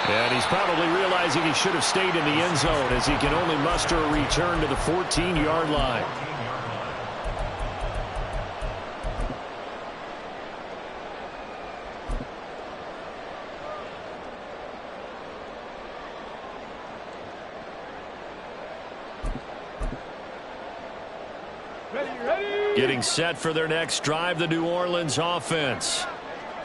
And he's probably realizing he should have stayed in the end zone as he can only muster a return to the 14-yard line. Getting set for their next drive, the New Orleans offense.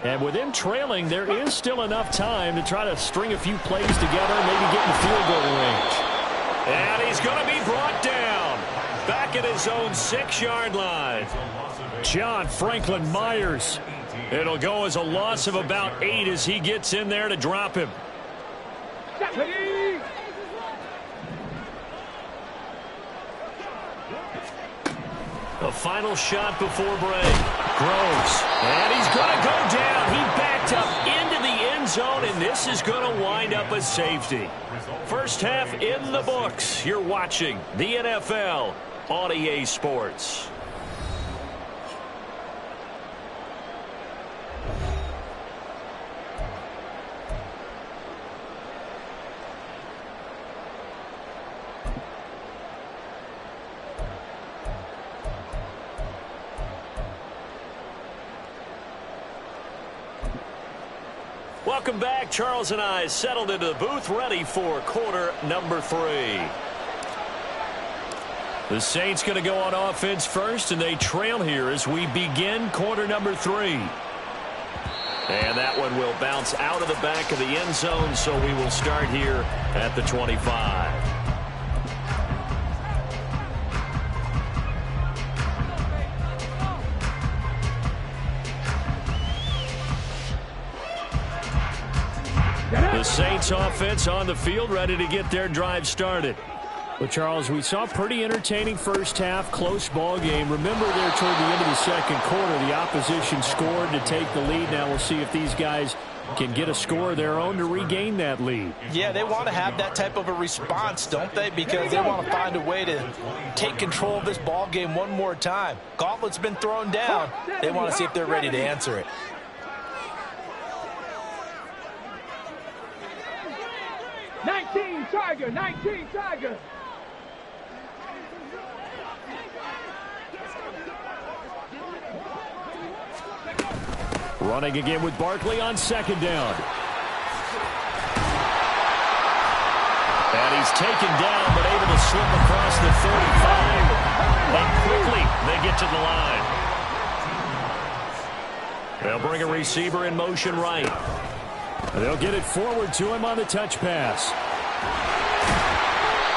And with him trailing, there is still enough time to try to string a few plays together and maybe get in the field goal range. And he's going to be brought down back at his own 6-yard line. John Franklin Myers. It'll go as a loss of about 8 as he gets in there to drop him. The final shot before break. Groves. And he's going to go down. He backed up into the end zone, and this is going to wind up a safety. First half in the books. You're watching the NFL on EA Sports. Welcome back. Charles and I settled into the booth, ready for quarter number 3. The Saints going to go on offense first, and they trail here as we begin quarter number 3. And that one will bounce out of the back of the end zone, so we will start here at the 25. The Saints offense on the field, ready to get their drive started. Well, Charles, we saw a pretty entertaining first half, close ball game. Remember there toward the end of the second quarter, the opposition scored to take the lead. Now we'll see if these guys can get a score of their own to regain that lead. Yeah, they want to have that type of a response, don't they? Because they want to find a way to take control of this ball game one more time. Gauntlet's been thrown down. They want to see if they're ready to answer it. Tiger, 19 Tiger. Running again with Barkley on second down. And he's taken down, but able to slip across the 35. And quickly, they get to the line. They'll bring a receiver in motion right. They'll get it forward to him on the touch pass.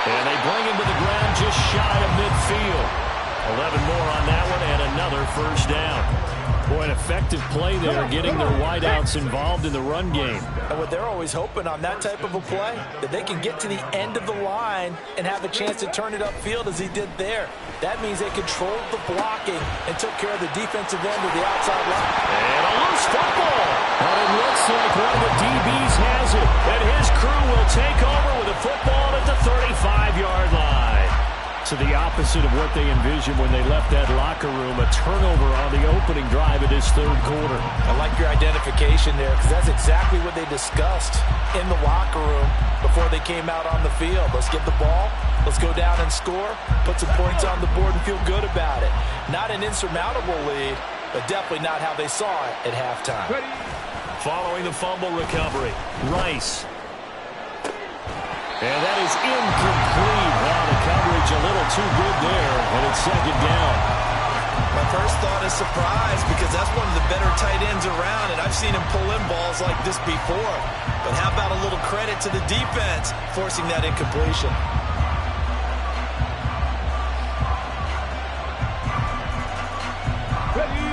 And they bring him to the ground just shy of midfield. 11 more on that one and another first down. Boy, an effective play there, getting their wideouts involved in the run game. And what they're always hoping on that type of a play, that they can get to the end of the line and have a chance to turn it upfield as he did there. That means they controlled the blocking and took care of the defensive end of the outside line. And a loose football. But it looks like one of the DBs has it. And his crew will take over with a football at the 35-yard line. To the opposite of what they envisioned when they left that locker room. A turnover on the opening drive of this third quarter. I like your identification there, because that's exactly what they discussed in the locker room before they came out on the field. Let's get the ball. Let's go down and score. Put some points on the board and feel good about it. Not an insurmountable lead, but definitely not how they saw it at halftime. Following the fumble recovery, Rice. And that is incomplete. Wow, the coverage a little too good there, and it's second down. My first thought is surprise, because that's one of the better tight ends around, and I've seen him pull in balls like this before. But how about a little credit to the defense forcing that incompletion?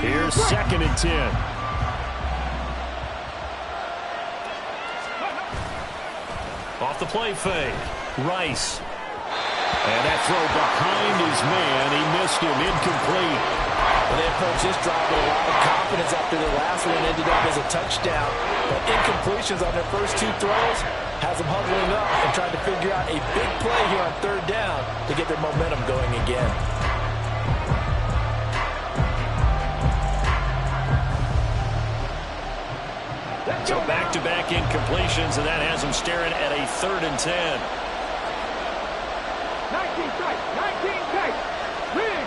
Here's second and 10. Off the play fake, Rice. And that throw behind his man. He missed him, incomplete. Well, they approached this drive with a lot of confidence after their last one, ended up as a touchdown. But incompletions on their first 2 throws has them huddling up and trying to figure out a big play here on third down to get their momentum going again. So back-to-back incompletions, and that has them staring at a 3rd and 10. 19 tight, 19 tight. Rig.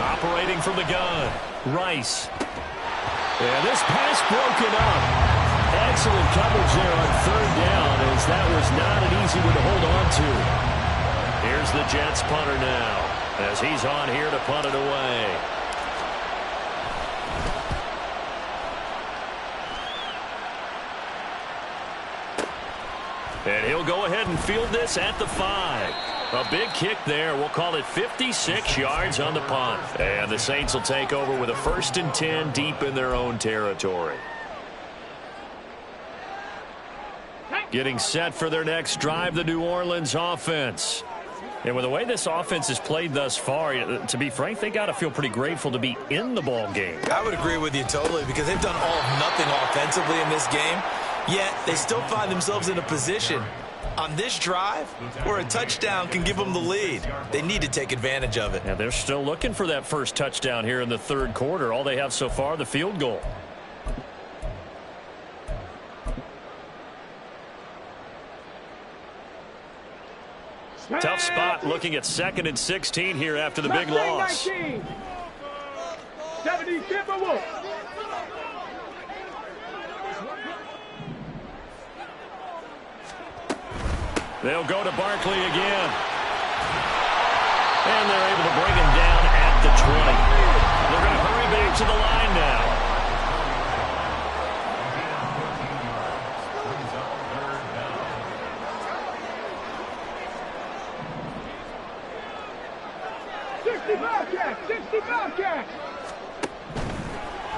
Operating from the gun, Rice. And this pass broken up. Excellent coverage there on 3rd down, as that was not an easy one to hold on to. Here's the Jets punter now, as he's on here to punt it away. And he'll go ahead and field this at the 5. A big kick there. We'll call it 56 yards on the punt. And the Saints will take over with a 1st and 10 deep in their own territory. Getting set for their next drive, the New Orleans offense. And with the way this offense has played thus far, to be frank, they got to feel pretty grateful to be in the ball game. I would agree with you totally, because they've done all of nothing offensively in this game, yet they still find themselves in a position on this drive where a touchdown can give them the lead. They need to take advantage of it. And they're still looking for that first touchdown here in the 3rd quarter. All they have so far, the field goal. Tough spot looking at 2nd and 16 here after the big loss. 19. 70 Timberwolves. They'll go to Barkley again. And they're able to bring him down at the 20. They're going to hurry back to the line now.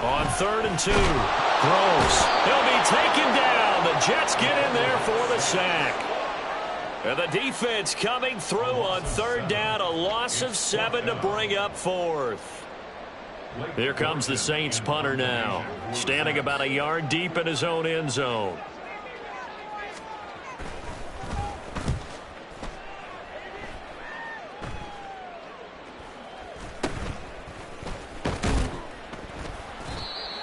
On 3rd and 2, throws. He'll be taken down. The Jets get in there for the sack. And the defense coming through on 3rd down, a loss of 7 to bring up 4th. Here comes the Saints punter now, standing about a yard deep in his own end zone.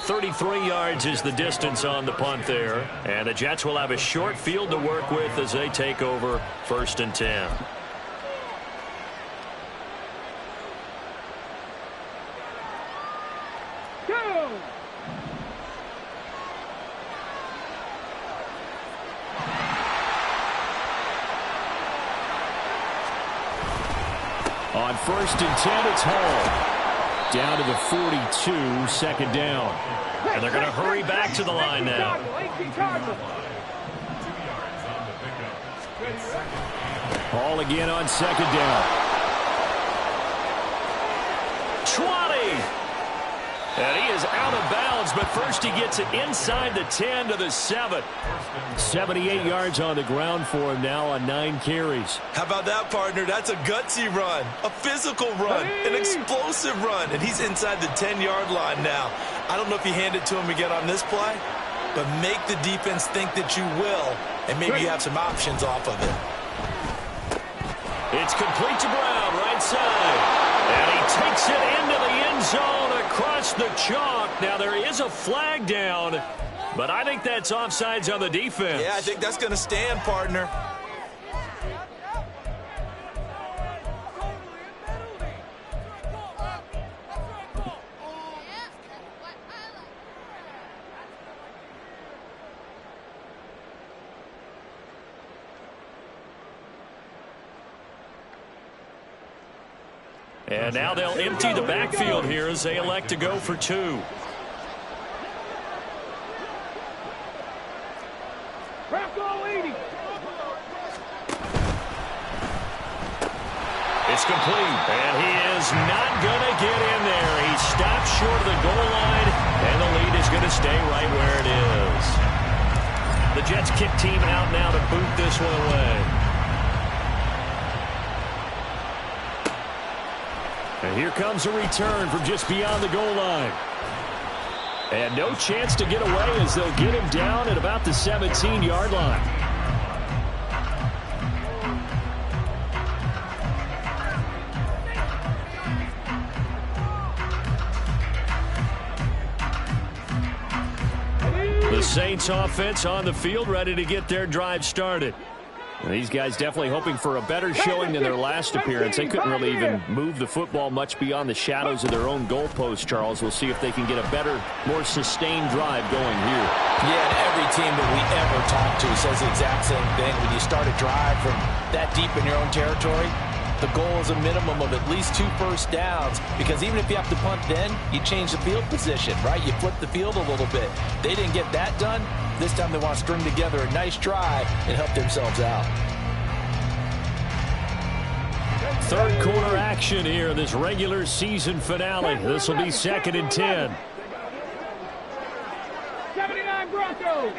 .33 yards is the distance on the punt there. And the Jets will have a short field to work with as they take over 1st and 10. Go! On 1st and 10, it's Hall. Down to the 42, 2nd down. And they're going to hurry back to the line now. Hall again on 2nd down. 20! And he is out of bounds, but first he gets it inside the 10 to the 7. 78 yards on the ground for him now on 9 carries. How about that, partner? That's a gutsy run, a physical run, an explosive run, and he's inside the 10-yard line now. I don't know if you hand it to him again on this play, but make the defense think that you will, and maybe you have some options off of it. It's complete to Brown, right side. And he takes it into the end zone across the chalk. Now, there is a flag down, but I think that's offsides on the defense. Yeah, I think that's going to stand, partner. And now they'll empty the backfield here as they elect to go for 2. It's complete, and he is not going to get in there. He stops short of the goal line, and the lead is going to stay right where it is. The Jets kick team out now to boot this one away. And here comes a return from just beyond the goal line. And no chance to get away as they'll get him down at about the 17-yard line. The Saints offense on the field, ready to get their drive started. And these guys definitely hoping for a better showing than their last appearance. They couldn't really even move the football much beyond the shadows of their own goalpost, Charles. We'll see if they can get a better, more sustained drive going here. Yeah, and every team that we ever talk to says the exact same thing. When you start a drive from that deep in your own territory, the goal is a minimum of at least 2 first downs, because even if you have to punt then, you change the field position, right? You flip the field a little bit. They didn't get that done. This time they want to string together a nice drive and help themselves out. Third quarter action here, this regular season finale. This will be 2nd and 10. 79 Broncos.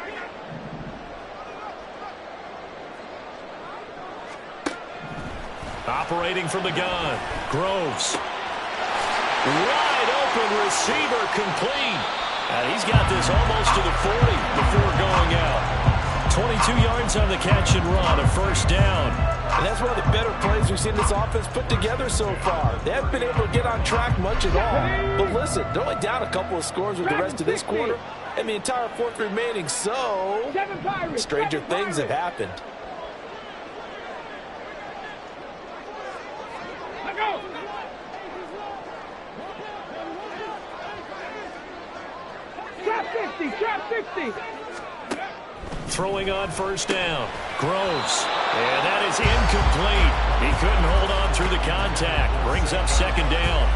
Operating from the gun, Groves. Wide open receiver, complete. And he's got this almost to the 40 before going out. 22 yards on the catch and run, a first down. And that's one of the better plays we've seen this offense put together so far. They haven't been able to get on track much at all. But listen, they're only down a couple of scores with the rest of this quarter and the entire fourth remaining, so stranger things have happened. Trap 60. Throwing on first down. Groves. And that is incomplete. He couldn't hold on through the contact. Brings up 2nd down.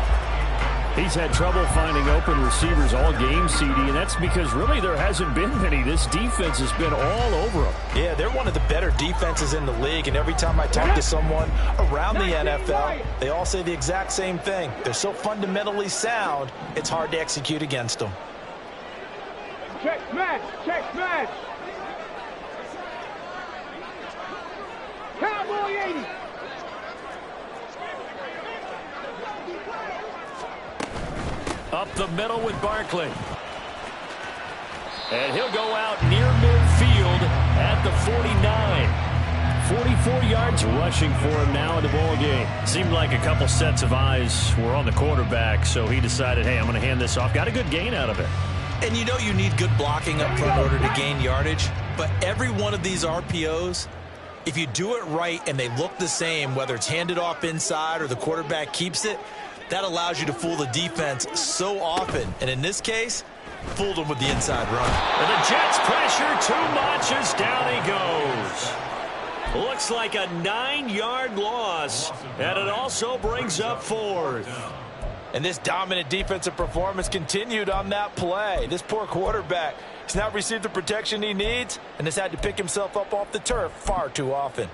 He's had trouble finding open receivers all game, CD, and that's because really there hasn't been many. This defense has been all over them. Yeah, they're one of the better defenses in the league, and every time I talk to someone around the NFL, they all say the exact same thing. They're so fundamentally sound, it's hard to execute against them. Check smash. Cowboy 80. Up the middle with Barkley. And he'll go out near midfield at the 49. 44 yards rushing for him now in the ball game. Seemed like a couple sets of eyes were on the quarterback, so he decided, hey, I'm going to hand this off. Got a good gain out of it. And you know you need good blocking up front in order to gain yardage, but every one of these RPOs, if you do it right and they look the same, whether it's handed off inside or the quarterback keeps it, that allows you to fool the defense so often. And in this case, fooled them with the inside run. And the Jets pressure too much as down he goes. Looks like a 9-yard loss, and it also brings up 4th. And this dominant defensive performance continued on that play. This poor quarterback has not received the protection he needs and has had to pick himself up off the turf far too often.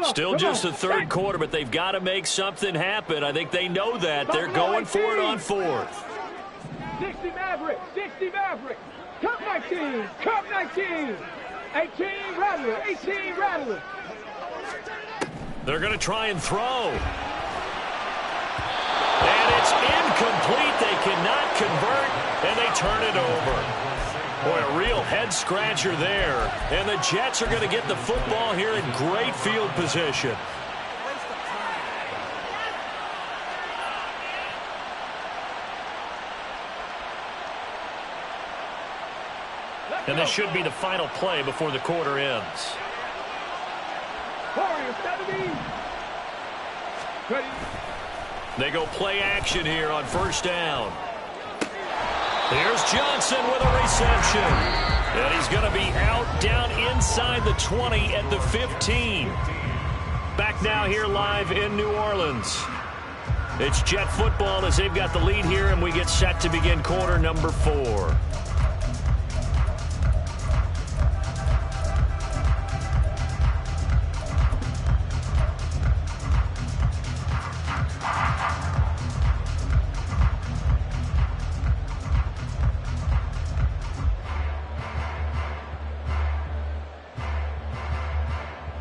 Still just the third quarter, but they've got to make something happen. I think they know that. They're going for it on 4th. 60 Maverick. Cup 19. 18 Rattler. They're going to try and throw. And it's incomplete. They cannot convert, and they turn it over. Boy, a real head-scratcher there. And the Jets are going to get the football here in great field position. And this should be the final play before the quarter ends. They go play action here on first down. Here's Johnson with a reception. And he's going to be out down inside the 20 at the 15. Back now here live in New Orleans. It's Jet football as they've got the lead here, and we get set to begin quarter number 4.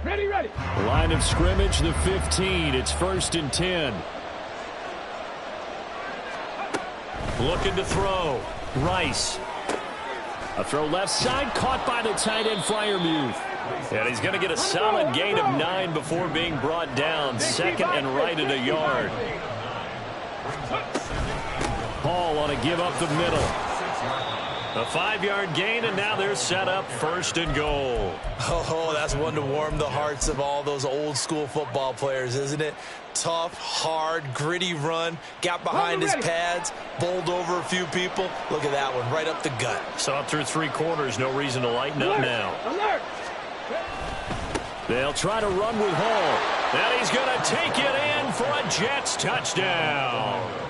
Ready. Line of scrimmage, the 15. It's 1st and 10. Looking to throw. Rice. A throw left side, caught by the tight end, Freiermuth. And he's going to get a solid gain of 9 before being brought down. 2nd and right at a yard. Hall on a give up the middle. A 5-yard gain, and now they're set up 1st and goal. Oh, that's one to warm the hearts of all those old-school football players, isn't it? Tough, hard, gritty run. Got behind his pads, bowled over a few people. Look at that one, right up the gut. Saw through 3 quarters, no reason to lighten up now. Alert! They'll try to run with Hall. And he's going to take it in for a Jets touchdown.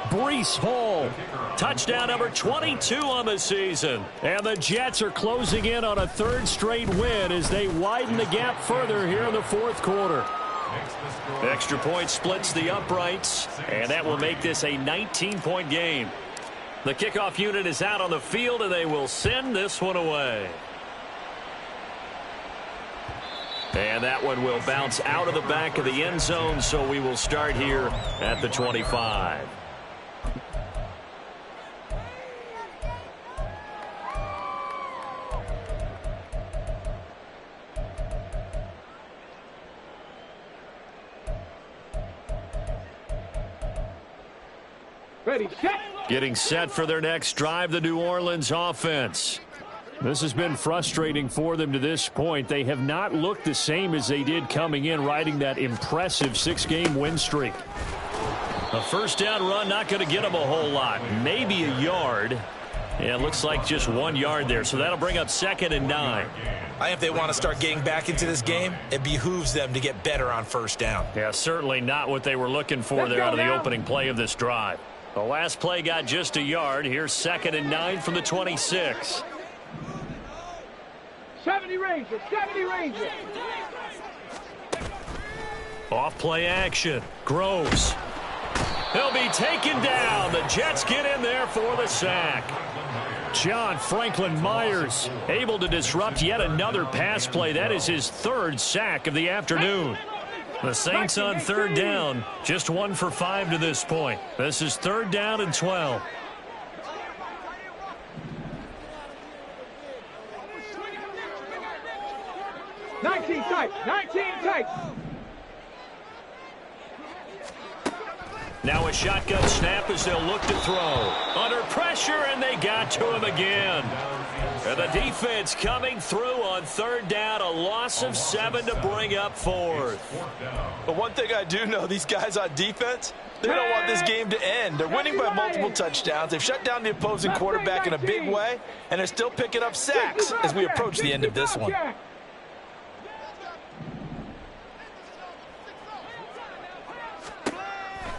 Breece Hall, touchdown number 22 on the season. And the Jets are closing in on a 3rd straight win as they widen the gap further here in the 4th quarter. Extra point splits the uprights, and that will make this a 19-point game. The kickoff unit is out on the field, and they will send this one away. And that one will bounce out of the back of the end zone, so we will start here at the 25. Ready, set. Getting set for their next drive, the New Orleans offense. This has been frustrating for them to this point. They have not looked the same as they did coming in, riding that impressive 6-game win streak. A 1st down run, not going to get them a whole lot. Maybe a yard. Yeah, it looks like just 1 yard there, so that'll bring up 2nd and 9. I think if they want to start getting back into this game, it behooves them to get better on 1st down. Yeah, certainly not what they were looking for there out of the opening play of this drive. The last play got just a yard. Here's 2nd and 9 from the 26. 70 Ranger, 70 Ranger. Off play action. Groves. He'll be taken down. The Jets get in there for the sack. John Franklin Myers able to disrupt yet another pass play. That is his 3rd sack of the afternoon. The Saints on 3rd down, just 1 for 5 to this point. This is 3rd down and 12. Nineteen tight, 19 tight. Now a shotgun snap as they'll look to throw. Under pressure, and they got to him again. And the defense coming through on 3rd down, a loss of 7 to bring up 4th. But one thing I do know, these guys on defense, they don't want this game to end. They're winning by multiple touchdowns. They've shut down the opposing quarterback in a big way, and they're still picking up sacks as we approach the end of this one.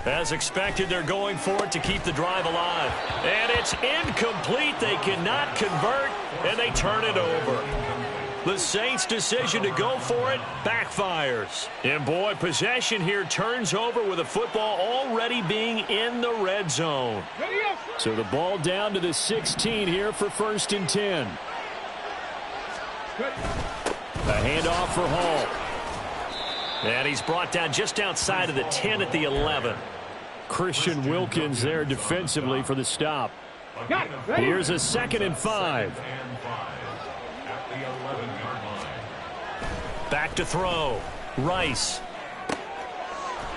As expected, they're going for it to keep the drive alive. And it's incomplete. They cannot convert, and they turn it over. The Saints' decision to go for it backfires. And, boy, possession here turns over with the football already being in the red zone. So the ball down to the 16 here for 1st and 10. A handoff for Hall. And he's brought down just outside of the 10 at the 11. Christian Wilkins there defensively for the stop. Here's a 2nd and 5. Back to throw. Rice.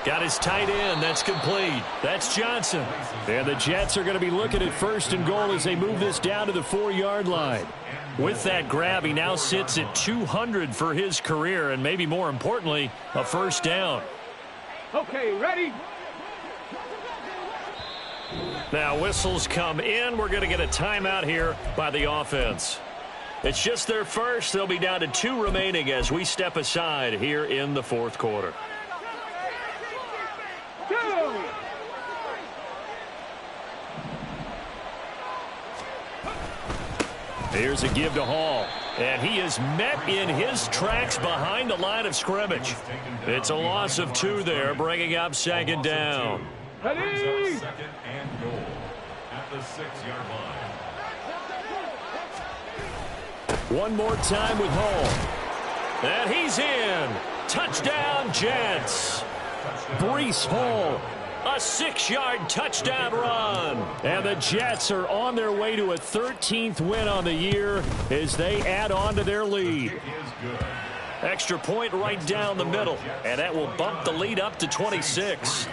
Got his tight end. That's complete. That's Johnson. And the Jets are going to be looking at 1st and goal as they move this down to the 4-yard line. With that grab, he now sits at 200 for his career, and maybe more importantly, a 1st down. Okay, ready? Now whistles come in. We're going to get a timeout here by the offense. It's just their first. They'll be down to 2 remaining as we step aside here in the 4th quarter. Here's a give to Hall. And he is met in his tracks behind the line of scrimmage. It's a loss of 2 there, bringing up 2nd down. Ready? 2nd and goal at the 6-yard line. One more time with Hall. And he's in. Touchdown, Jets. Breece Hall. A 6-yard touchdown run. And the Jets are on their way to a 13th win on the year as they add on to their lead. Extra point right down the middle. And that will bump the lead up to 26.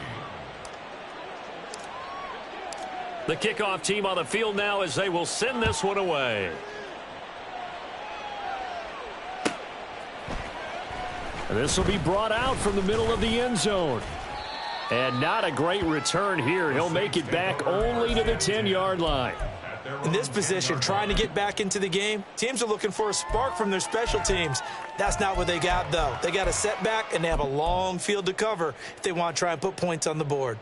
The kickoff team on the field now as they will send this one away. This will be brought out from the middle of the end zone. And not a great return here. He'll make it back only to the 10-yard line. In this position, trying to get back into the game, teams are looking for a spark from their special teams. That's not what they got, though. They got a setback, and they have a long field to cover if they want to try and put points on the board.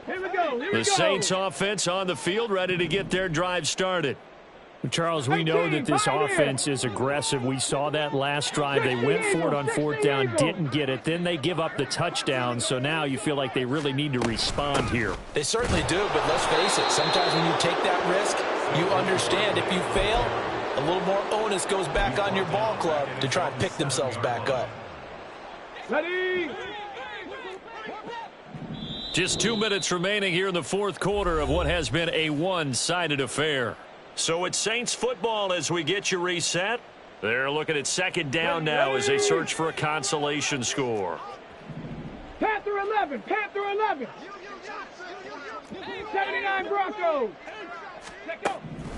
Here we go. The Saints offense on the field, ready to get their drive started. Charles, we know that this offense is aggressive. We saw that last drive. They went for it on fourth down, didn't get it. Then they give up the touchdown. So now you feel like they really need to respond here. They certainly do, but let's face it. Sometimes when you take that risk, you understand if you fail, a little more onus goes back on your ball club to try and pick themselves back up. Ready? Just 2 minutes remaining here in the fourth quarter of what has been a one-sided affair. So it's Saints football as we get you reset. They're looking at second down now as they search for a consolation score. Panther 11. Panther 11. 79 Broncos. Let go.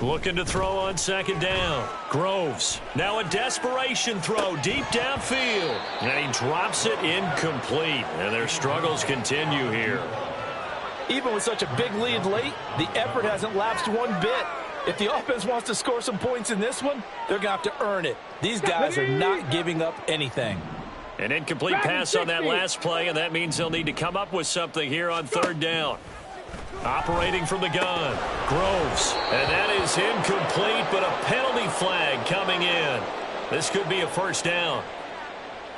Looking to throw on second down. Groves. Now a desperation throw deep downfield. And he drops it incomplete. And their struggles continue here. Even with such a big lead late, the effort hasn't lapsed one bit. If the offense wants to score some points in this one, they're going to have to earn it. These guys are not giving up anything. An incomplete pass on that last play, and that means they'll need to come up with something here on third down. Operating from the gun, Groves. And that is incomplete, but a penalty flag coming in. This could be a first down.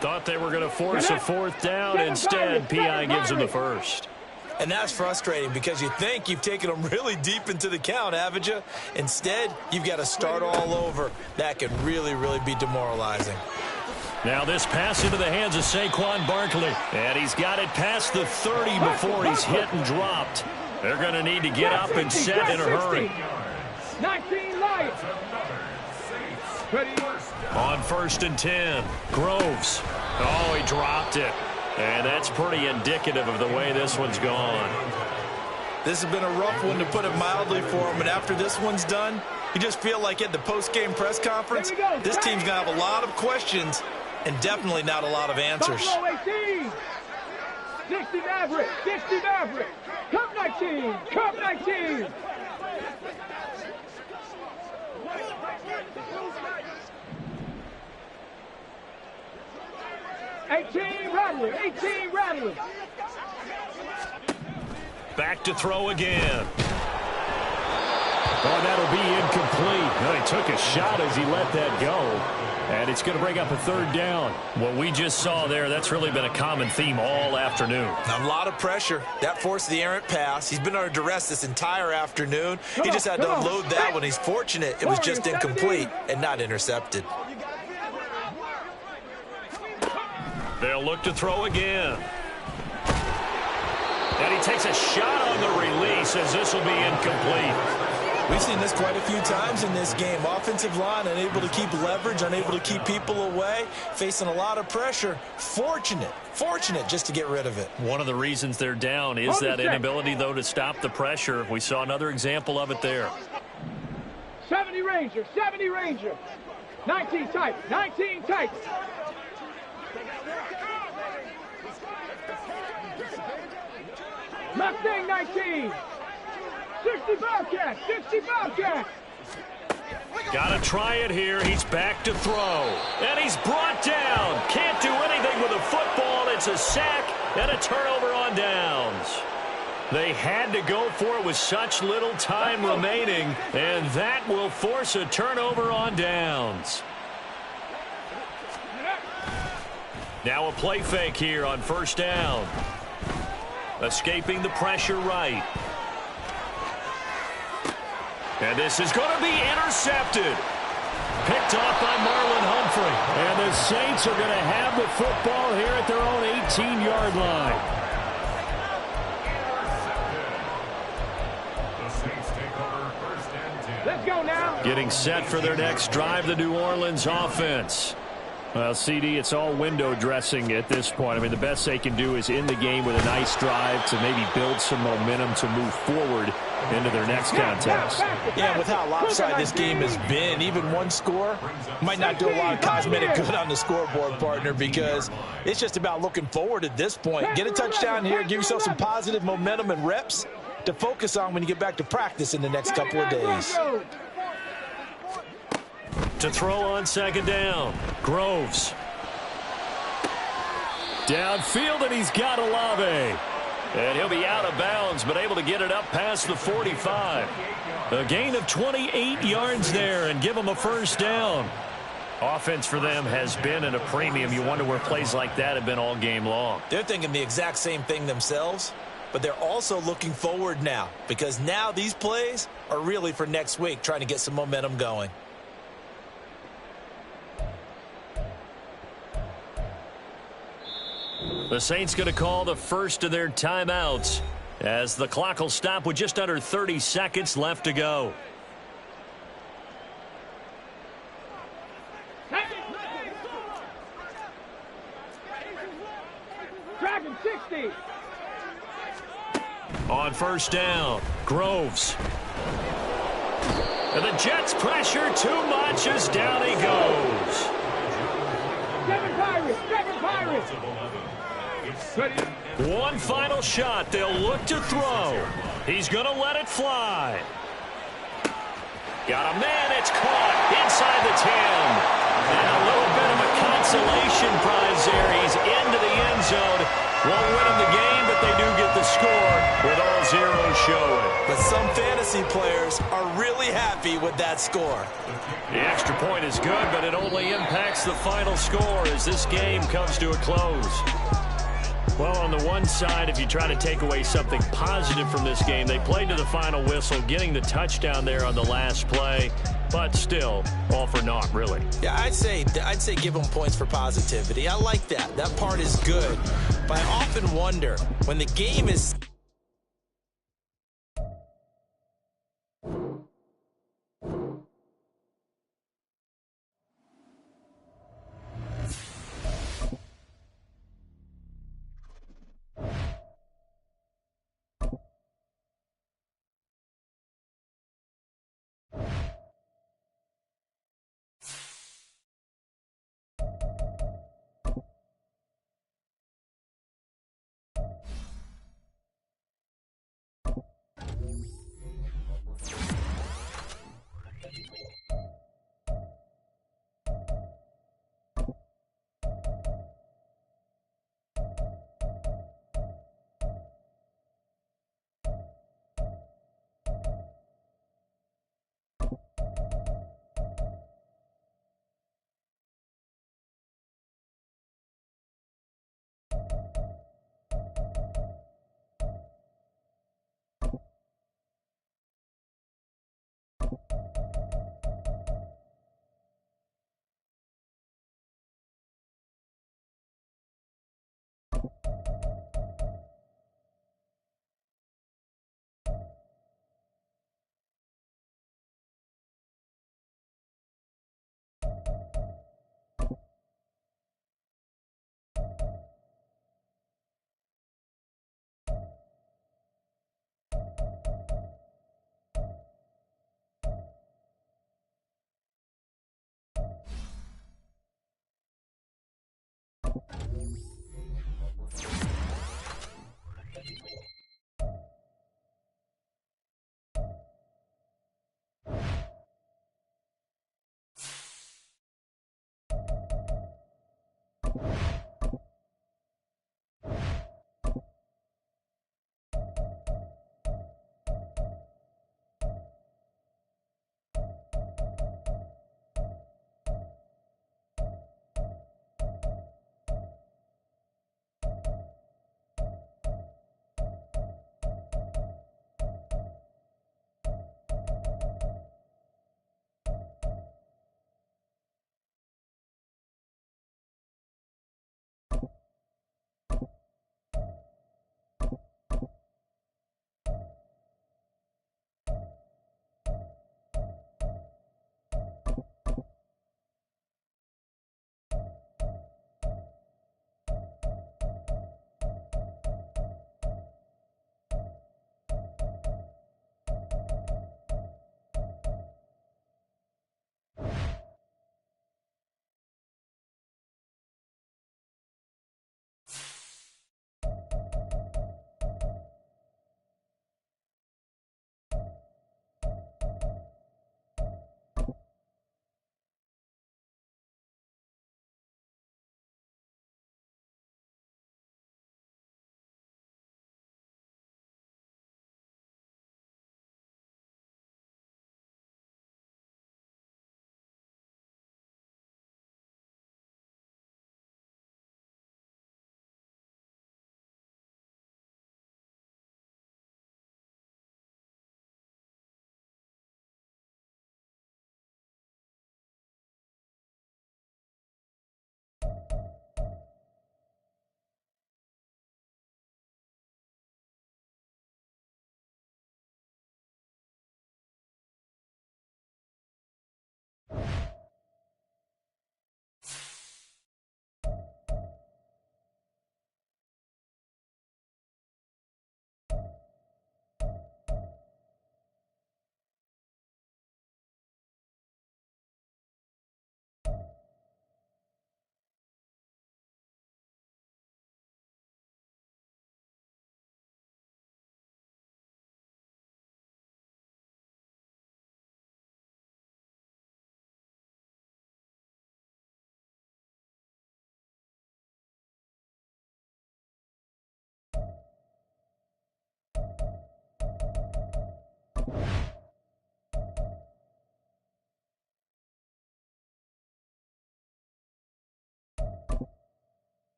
Thought they were going to force a fourth down. Instead, P.I. gives them the first. And that's frustrating because you think you've taken them really deep into the count, haven't you? Instead, you've got to start all over. That could really, really be demoralizing. Now this pass into the hands of Saquon Barkley. And he's got it past the 30 before he's hit and dropped. They're going to need to get up and set in a hurry. 19 Lions. Ready? On 1st and 10, Groves. Oh, he dropped it. And that's pretty indicative of the way this one's gone. This has been a rough one, to put it mildly, for him. And after this one's done, you just feel like at the post-game press conference, this team's going to have a lot of questions and definitely not a lot of answers. Buffalo 18. 60 Maverick. 60 Maverick. Cup 19. Cup 19. Rattler. 18 Rattler. Back to throw again. Oh, that'll be incomplete. No, he took a shot as he let that go. And it's going to bring up a third down. What we just saw there, that's really been a common theme all afternoon. A lot of pressure. That forced the errant pass. He's been under duress this entire afternoon. He just had to unload that one. He's fortunate it was just incomplete and not intercepted. They'll look to throw again. And he takes a shot on the release as this will be incomplete. We've seen this quite a few times in this game. Offensive line unable to keep leverage, unable to keep people away, facing a lot of pressure. Fortunate just to get rid of it. One of the reasons they're down is that inability, though, to stop the pressure. We saw another example of it there. 70 Ranger, 70 Ranger. 19 tight, 19 tight. Mustang 19. 60 Bobcat, 60 Bobcat. Got to try it here. He's back to throw. And he's brought down. Can't do anything with a football. It's a sack and a turnover on downs. They had to go for it with such little time remaining, and that will force a turnover on downs. Now a play fake here on first down. Escaping the pressure right. And this is going to be intercepted. Picked off by Marlon Humphrey. And the Saints are going to have the football here at their own 18-yard line. The Saints take over 1st and 10. Let's go now. Getting set for their next drive, the New Orleans offense. Well, CD, it's all window dressing at this point. I mean, the best they can do is end the game with a nice drive to maybe build some momentum to move forward into their next contest. Yeah, with how lopsided this game has been, even one score might not do a lot of cosmetic good on the scoreboard, partner, because it's just about looking forward at this point. Get a touchdown here, give yourself some positive momentum and reps to focus on when you get back to practice in the next couple of days. To throw on second down, Groves. Downfield, and he's got Olave. And he'll be out of bounds, but able to get it up past the 45. A gain of 28 yards there, and give them a first down. Offense for them has been at a premium. You wonder where plays like that have been all game long. They're thinking the exact same thing themselves, but they're also looking forward now, because now these plays are really for next week, trying to get some momentum going. The Saints going to call the first of their timeouts as the clock will stop with just under 30 seconds left to go. Dragon 60. On first down, Groves. And the Jets pressure too much as down he goes. Seven Pirates. Seven Pirates. One final shot. They'll look to throw. He's going to let it fly. Got a man. It's caught inside the 10. And a little bit of a consolation prize there. He's into the end zone. Won't win him the game, but they do get the score with all zeros showing. But some fantasy players are really happy with that score. The extra point is good, but it only impacts the final score as this game comes to a close. Well, on the one side, if you try to take away something positive from this game, they played to the final whistle, getting the touchdown there on the last play, but still, all for naught, really. Yeah, I'd say give them points for positivity. I like that. That part is good. But I often wonder, when the game is...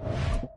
you.